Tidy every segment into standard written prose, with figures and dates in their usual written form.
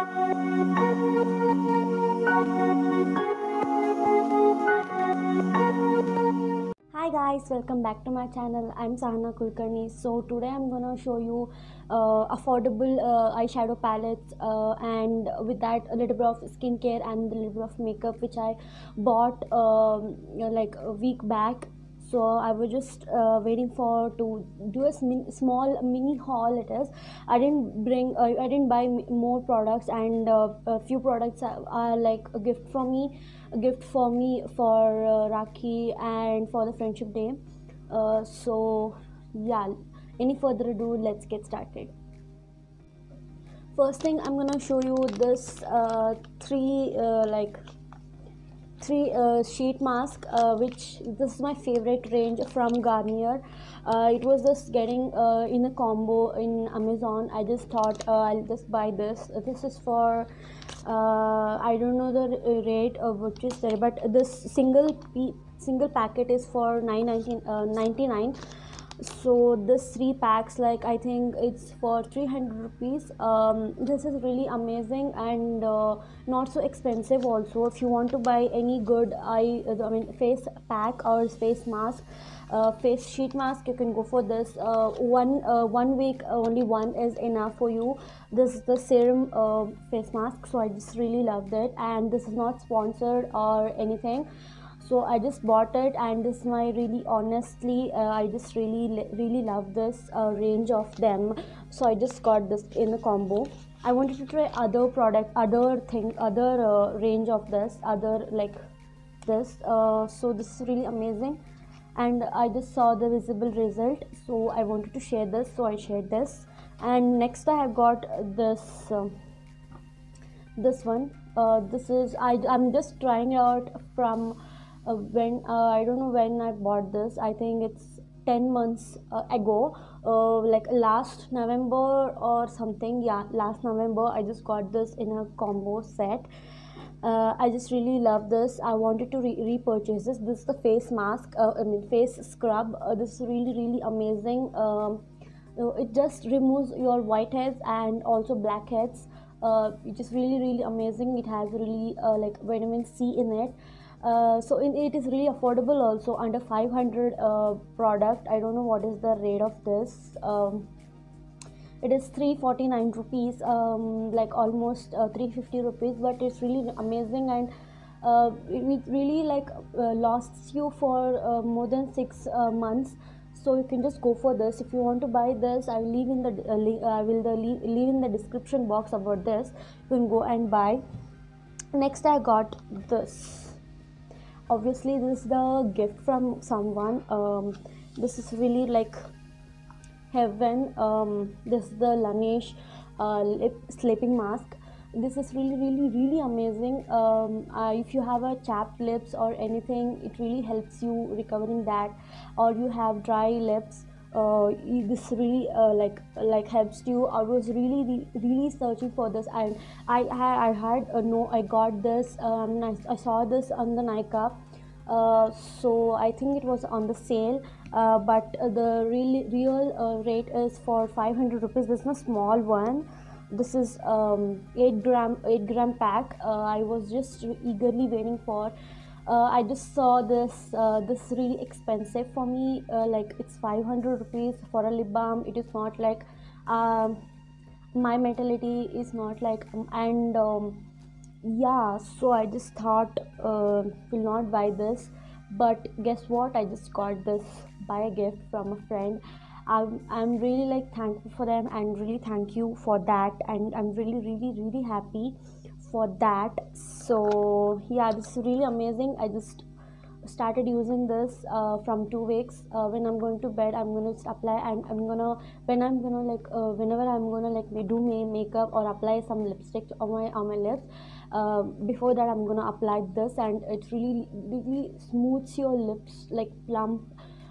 Hi guys, welcome back to my channel. I'm Sahana Kulkarni. So today I'm gonna show you affordable eyeshadow palettes, and with that a little bit of skincare and a little bit of makeup which I bought like a week back. So I was just waiting for to do a small mini haul. It is. I didn't buy more products, and a few products are like a gift from me, a gift for me for Rakhi and for the Friendship Day. So, yeah, any further ado, let's get started. First thing, I'm gonna show you this three sheet mask, which this is my favorite range from Garnier. It was just getting in a combo in Amazon. I just thought I'll just buy this. This is for I don't know the rate of which is there, but this single packet is for 99. So this three packs, like I think it's for 300 rupees. This is really amazing, and not so expensive also. If you want to buy any good I mean face pack or face mask, face sheet mask, you can go for this. One week only one is enough for you. This is the serum face mask, so I just really loved it, and this is not sponsored or anything. So I just bought it, and this is my really honestly I just really love this range of them. So I just got this in a combo. I wanted to try other product, other range of this, other like this. So this is really amazing, and I just saw the visible result, so I wanted to share this, so I shared this. And next I have got this one. This is I'm just trying out from when I don't know when I bought this. I think it's 10 months ago, like last November or something. Yeah, last November I just got this in a combo set. I just really love this. I wanted to repurchase this. This is the face mask, face scrub. This is really amazing. It just removes your whiteheads and also blackheads. It is really amazing. It has really like vitamin C in it. It is really affordable also, under 500 product. I don't know what is the rate of this. It is 349 rupees, like almost 350 rupees, but it's really amazing, and it really like lasts you for more than 6 months. So you can just go for this. If you want to buy this, I will leave in the leave in the description box about this. You can go and buy. Next I got this. Obviously this is the gift from someone. This is really like heaven. This is the Laneige lip sleeping mask. This is really amazing. If you have a chapped lips or anything, it really helps you recovering that. Or you have dry lips, this really like helps you. I was really searching for this, and I had no, I got this. I saw this on the Nykaa. So I think it was on the sale, but the real rate is for 500 rupees. This is a small one. This is 8 gram pack. I was just eagerly waiting for. I just saw this. This really expensive for me. Like it's 500 rupees for a lip balm. It is not like um, my mentality is not like and yeah. So I just thought will not buy this, but guess what? I just got this by a gift from a friend. I'm really like thankful for them, and really thank you for that, and I'm really happy for that. So yeah, this is really amazing. I just started using this from 2 weeks. When I'm going to bed, I'm gonna apply, and I'm gonna when I'm gonna like whenever I'm gonna like do makeup or apply some lipstick on my lips, before that I'm gonna apply this, and it really smooths your lips like plump.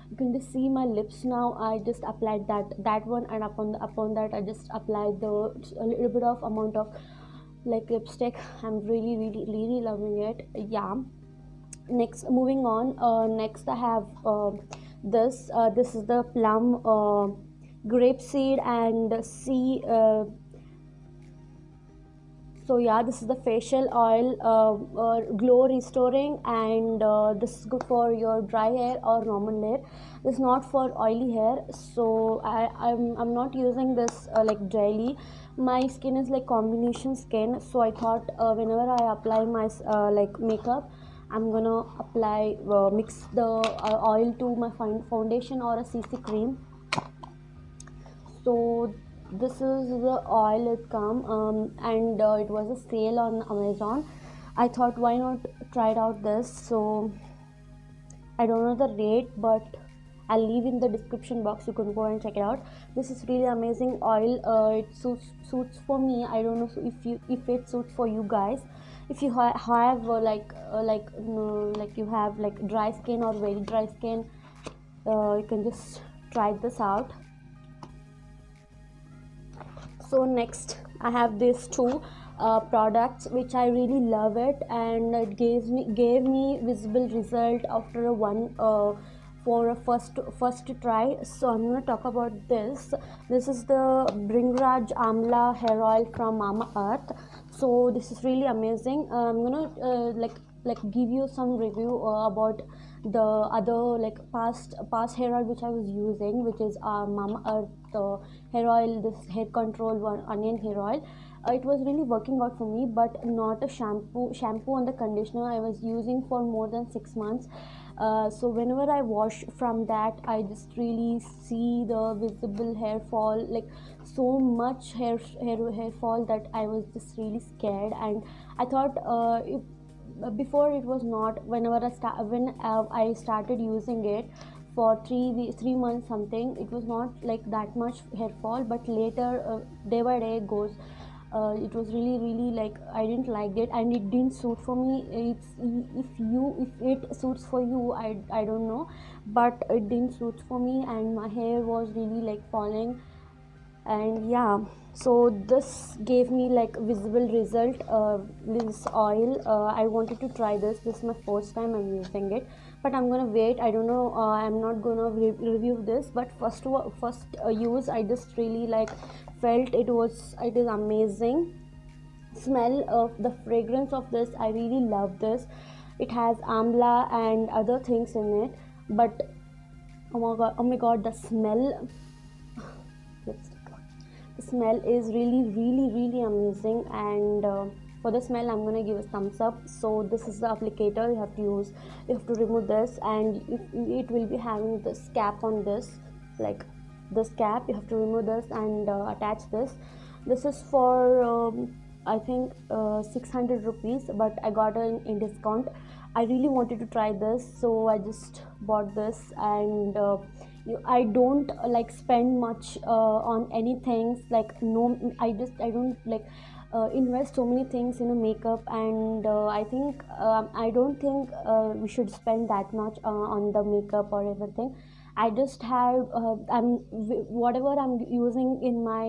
You can just see my lips now. I just applied that one, and upon that I just applied a little bit of amount of like lipstick. I'm really loving it. Yeah. Next, moving on. Next I have this is the plum grape seed and sea So yeah, this is the facial oil, glow restoring, and this is good for your dry hair or normal hair. This is not for oily hair. So I'm not using this like daily. My skin is like combination skin, so I thought whenever I apply my like makeup, I'm gonna apply mix the oil to my foundation or a CC cream. So this is the oil it come, and it was a sale on Amazon. I thought why not try it out this. So I don't know the rate, but I'll leave in the description box. You can go and check it out. This is really amazing oil. It suits for me. I don't know if it suits for you guys. If you have like you have like dry skin or very dry skin, you can just try this out. So next I have these two products which I really love it, and it gave me visible result after a one for a first try. So I'm gonna talk about this. This is the Bringraj Amla hair oil from Mama Earth. So this is really amazing. I'm gonna give you some review about the other like past hair oil which I was using, which is Mama Earth hair oil, this hair control one, onion hair oil. It was really working out for me, but not a shampoo and the conditioner I was using for more than 6 months. So whenever I wash from that, I just really see the visible hair fall, like so much hair fall that I was just really scared. And I thought if before it was not, whenever I started using it for 3 months something, it was not like that much hair fall. But later day by day goes, it was really like I didn't like it, and it didn't suit for me. If it suits for you, I don't know, but it didn't suit for me, and my hair was really like falling. And yeah, so this gave me like visible result. This oil, I wanted to try this is my first time I'm using it, but I'm gonna wait. I don't know, I'm not gonna review this, but first use, I just really like felt it is amazing. Smell of the fragrance of this, I really love this. It has amla and other things in it, but oh my god, the smell. The smell is really amazing, and for the smell I'm gonna give a thumbs up. So this is the applicator you have to use. You have to remove this, and it will be having this cap on this, like this cap. You have to remove this and attach this. This is for I think 600 rupees, but I got it in discount. I really wanted to try this, so I just bought this. And I don't like spend much on anything, like no, I don't like invest so many things in a makeup. And I don't think we should spend that much on the makeup or everything. I just have whatever I'm using in my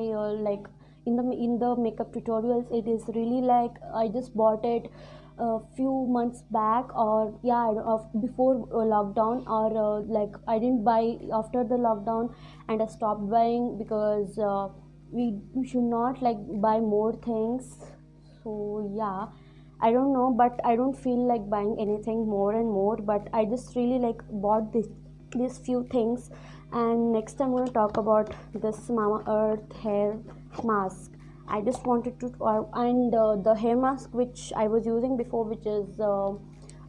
in the makeup tutorials, it is really like I just bought it a few months back, or yeah, before lockdown, or like I didn't buy after the lockdown, and I stopped buying because we should not like buy more things. So yeah, I don't know, but I don't feel like buying anything more and more, but I just really like bought these few things. And next I'm going to talk about this Mama Earth hair mask. I just wanted to and the hair mask which I was using before, which is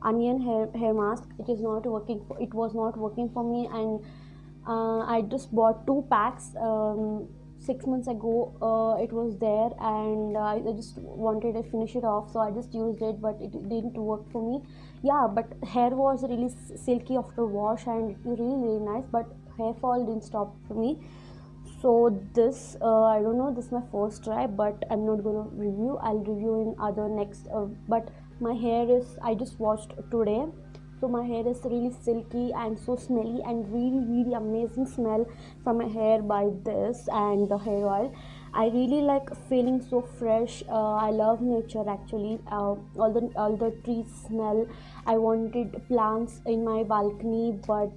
onion hair mask, it was not working for me. And I just bought 2 packs 6 months ago. It was there, and I just wanted to finish it off, so I just used it, but it didn't work for me. Yeah, but hair was really silky after wash, and it was really nice, but hair fall didn't stop for me. So this I don't know, this is my first try, but I'm not gonna review. I'll review in other next but my hair is, I just washed today, so my hair is really silky and so smelly, and really amazing smell from my hair by this and the hair oil. I really like feeling so fresh. I love nature actually. All the trees smell. I wanted plants in my balcony, but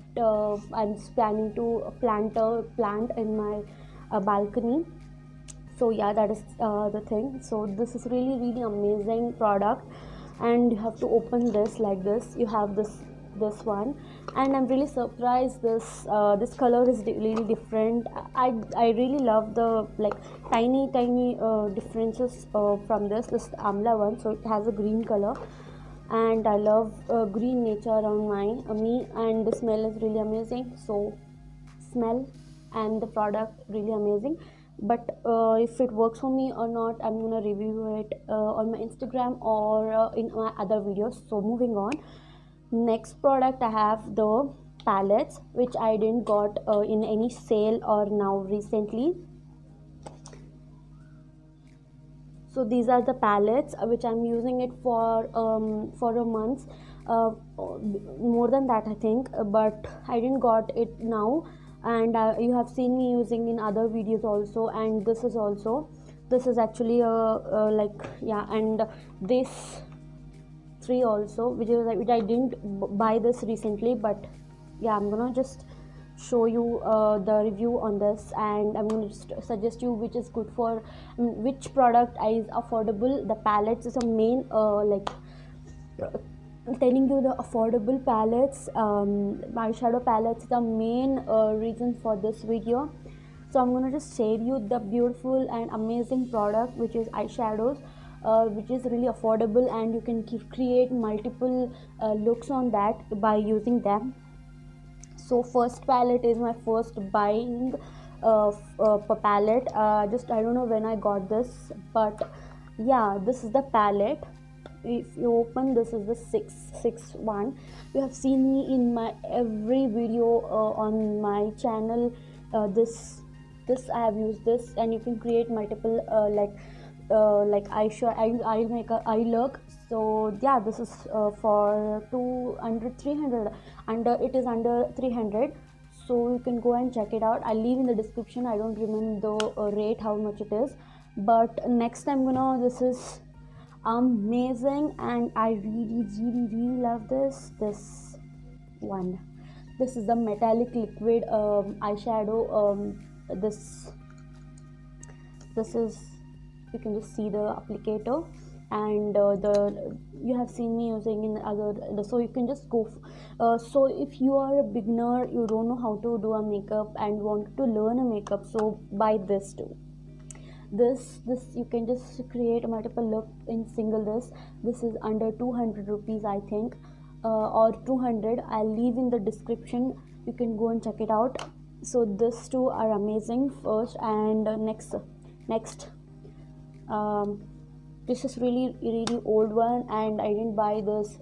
I'm planning to plant a plant in my balcony. So yeah, that is the thing. So this is really really amazing product, and you have to open this like this. You have this one, and I'm really surprised this color is really different. I really love the like tiny differences from this amla one. So it has a green color, and I love green nature around me, and the smell is really amazing. So smell and the product really amazing. But if it works for me or not, I'm gonna review it on my Instagram or in my other videos. So moving on, next product I have the palettes, which I didn't got in any sale or now recently. So these are the palettes which I'm using it for a month, more than that I think, but I didn't got it now. And you have seen me using in other videos also, and this is actually like yeah. And this three also, which I didn't buy this recently, but yeah, I'm gonna just show you the review on this, and I'm going to just suggest you which is good for which product is affordable. The palettes is a main telling you the affordable palettes, eyeshadow palettes is the main reason for this video. So I'm gonna just share you the beautiful and amazing product which is eyeshadows, which is really affordable, and you can create multiple looks on that by using them. So first palette is my first buying palette. Just I don't know when I got this, but yeah, this is the palette. If you open, this is the 661. You have seen me in my every video on my channel. This I have used this, and you can create multiple like eye makeup, eye look. So yeah, this is for 200 300, under it is under 300. So you can go and check it out. I'll leave in the description. I don't remember the rate how much it is, but next time this is amazing, and I really love this one. This is the metallic liquid eyeshadow. This is, you can just see the applicator, and the you have seen me using in other, so you can just go so if you are a beginner, you don't know how to do a makeup and want to learn a makeup, so buy this too. This you can just create multiple look in single. This is under 200 rupees I think, or 200. I'll leave in the description, you can go and check it out. So these two are amazing. First and next this is really old one, and I didn't buy this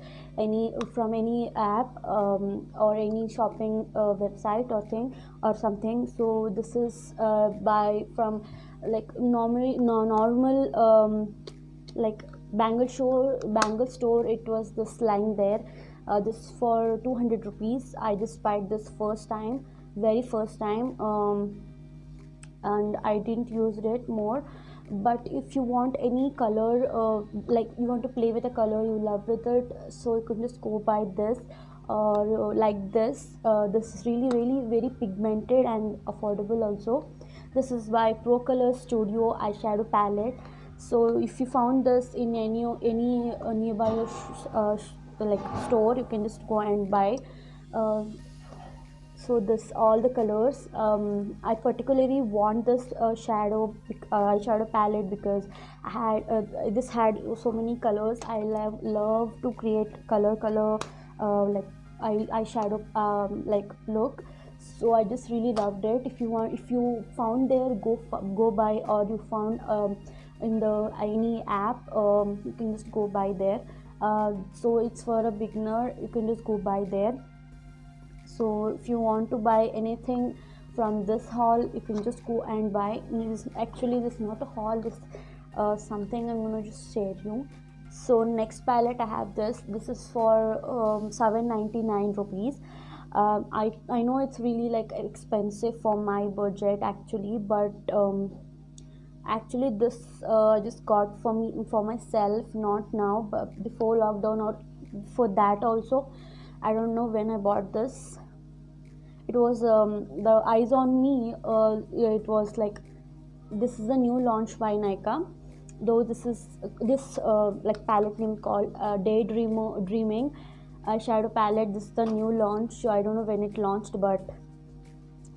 from any app or any shopping website or thing or something. So this is by from like normal like bangle store. It was this line there. This for 200 rupees. I just bought this very first time, and I didn't use it more. But if you want any color, like you want to play with a color, you love with it, so you can just go buy this, or like this is really very pigmented and affordable also. This is by Pro Color Studio eyeshadow palette. So if you found this in any nearby like store, you can just go and buy. So this all the colors. I particularly want this eyeshadow palette because I had this had so many colors. I love to create color like eyeshadow like look. So I just really loved it. If you found there, go buy, or you found in the any app, you can just go buy there. So it's for a beginner, you can just go buy there. So if you want to buy anything from this haul, you can just go and buy. Actually this is not a haul, this something I'm gonna just share you. So next palette I have this is for 799 rupees. I know it's really like expensive for my budget actually, but actually this just got for me, for myself, not now but before lockdown or for that also. I don't know when I bought this. It was the Eyes on Me. It was like this is a new launch by Nykaa, though this is this like palette name called Dreaming eyeshadow palette. This is the new launch. I don't know when it launched, but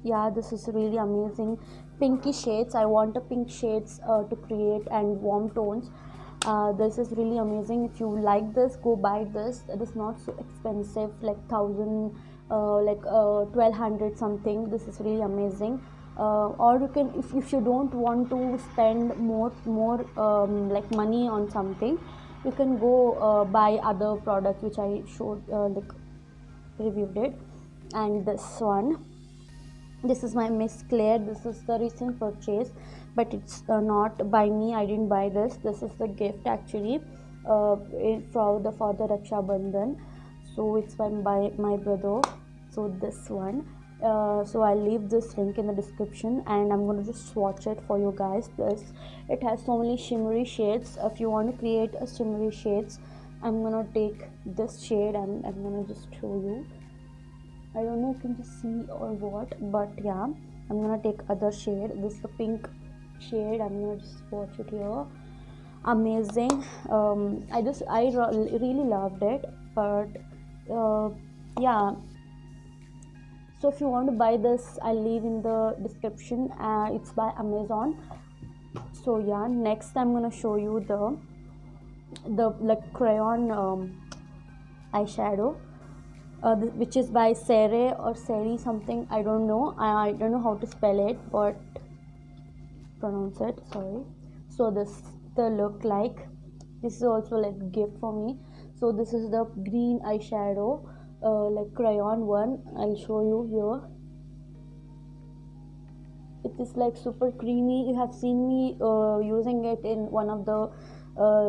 yeah, this is really amazing. Pinky shades, I want a pink shades to create, and warm tones. This is really amazing. If you like this, go buy this. It is not so expensive, like 1000 like 1200 something. This is really amazing. Or you can, if you don't want to spend more like money on something, you can go buy other products which I showed like reviewed it. And this is my Miss Claire. This is the recent purchase, but it's not by me. I didn't buy this. This is the gift actually for the Raksha Bandhan. So it's by my brother. So this one. So I'll leave this link in the description, and I'm going to just swatch it for you guys. It has so many shimmery shades. If you want to create a shimmery shades, I'm going to take this shade and I'm going to just show you. I don't know if you can just see or what, but yeah, I'm gonna take other shade. This is the pink shade. I'm gonna just swatch it here. Amazing. I really loved it, but yeah. So if you want to buy this, I'll leave in the description. It's by Amazon. So yeah, next I'm gonna show you the like crayon eyeshadow. Which is by Sere or Seri something. I don't know. I don't know how to spell it, but pronounce it. Sorry. So this the look like. This is also like a gift for me. So this is the green eyeshadow, like crayon one. I'll show you here. It is like super creamy. You have seen me using it in one of the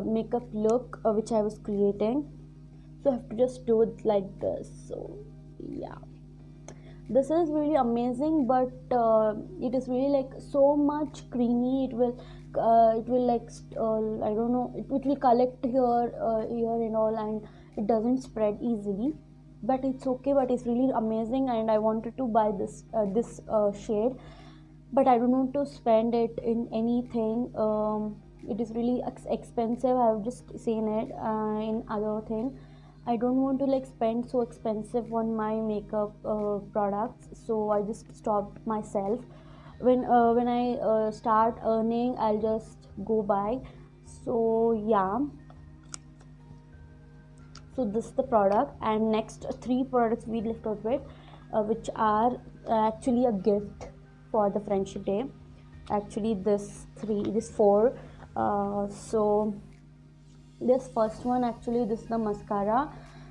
makeup look which I was creating. So I have to just do it like this. So yeah, this is really amazing, but it is really like so much creamy. It will like I don't know, it will collect here and all, and it doesn't spread easily, but it's okay. But it's really amazing, and I wanted to buy this shade, but I don't want to spend it in anything. It is really expensive. I've just seen it in other thing. I don't want to like spend so expensive on my makeup products, so I just stopped myself. When I start earning, I'll just go buy. So yeah, so this is the product, and next three products we left out with, which are actually a gift for the Friendship Day. Actually, this four. So this first one, actually, this is the mascara.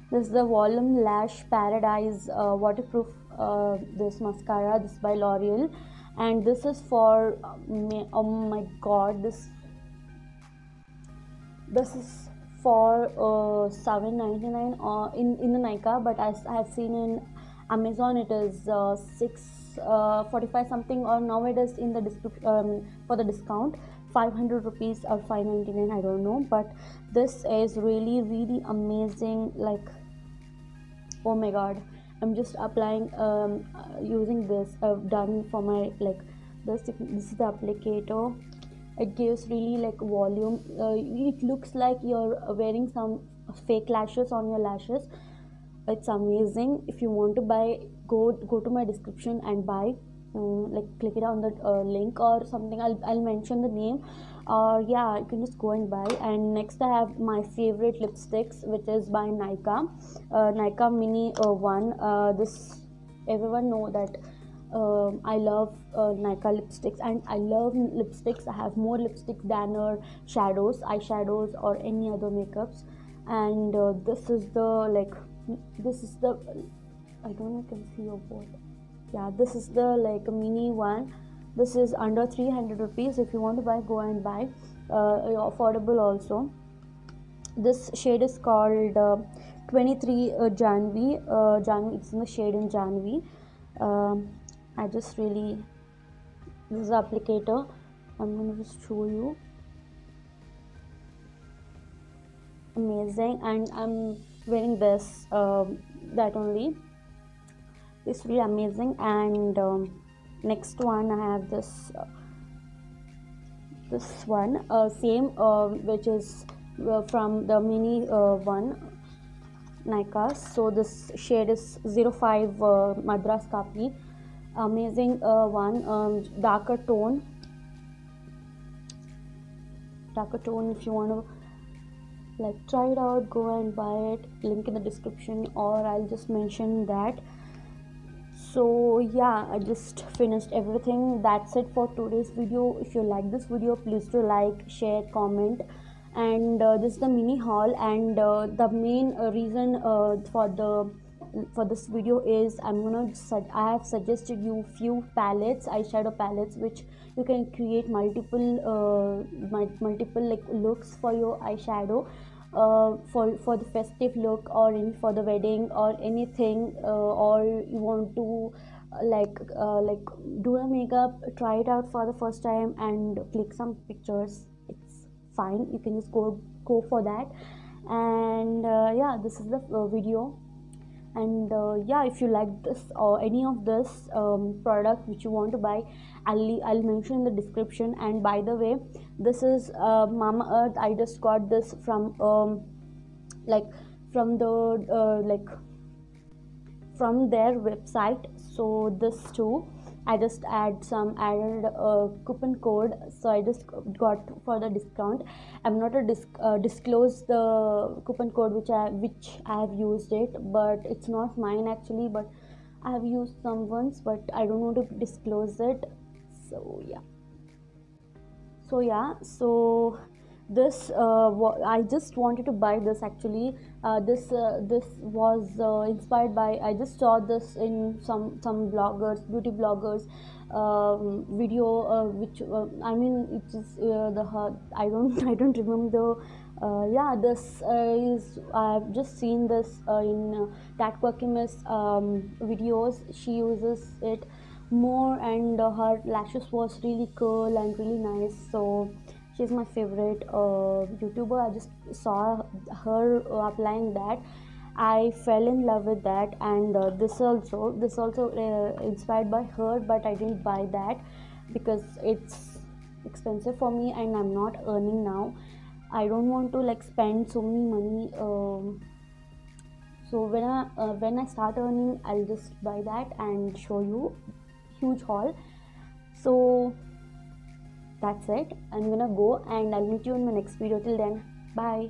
This is the Volume Lash Paradise waterproof this mascara. This is by L'Oreal, and this is for oh my god, this is for $7.99 in the Nykaa, but as I have seen in Amazon, it is 645 something, or now it is in the description for the discount 500 rupees or 599, I don't know. But this is really amazing. Like, oh my god, I'm just applying using this. I've done for my like this is the applicator. It gives really like volume. It looks like you're wearing some fake lashes on your lashes. It's amazing. If you want to buy, go to my description and buy. Like click it on the link or something. I'll mention the name, or yeah, you can just go and buy. And next I have my favorite lipsticks, which is by Nykaa, Nykaa Mini one. This, everyone know that I love Nykaa lipsticks, and I love lipsticks. I have more lipsticks than eyeshadows or any other makeups. And this is the I don't know if you can see or what. Yeah, this is the like a mini one. This is under 300 rupees. If you want to buy, go and buy. Affordable also. This shade is called 23 Janvi. Janvi, it's in the shade in Janvi. I just really, this is the applicator. I'm gonna just show you. Amazing, and I'm wearing this that only. It's really amazing. And next one, I have this this one, same, which is from the mini one, Nykaa. So this shade is 05 Madras Kapi. Amazing one, darker tone. If you want to like try it out, go and buy it. Link in the description, or I'll just mention that. So yeah, I just finished everything. That's it for today's video. If you like this video, please do like, share, comment. And this is the mini haul, and the main reason for this video is I have suggested you few palettes, eyeshadow palettes, which you can create multiple like looks for your eyeshadow, for the festive look, or for the wedding, or anything, or you want to like do a makeup, try it out for the first time and click some pictures. It's fine, you can just go for that. And yeah, this is the video. And yeah, if you like this or any of this product which you want to buy, I'll mention in the description. And by the way, this is Mamaearth. I just got this from from their website. So this too, I just added a coupon code, so I just got for the discount. I'm not disclose the coupon code which I have used it, but it's not mine actually, but I have used someone's, but I don't want to disclose it. So this I just wanted to buy this actually. This was inspired by, I just saw this in some bloggers, beauty bloggers video, which I mean, it is I don't remember the yeah, this is, I've just seen this in Kat Quirkimus videos. She uses it more, and her lashes was really curl and really nice. So she's my favorite YouTuber. I just saw her applying that. I fell in love with that, and this also inspired by her, but I didn't buy that because it's expensive for me and I'm not earning now. I don't want to like spend so many money. So when I start earning, I'll just buy that and show you huge haul. So that's it. I'm gonna go, and I'll meet you in my next video. Till then, bye.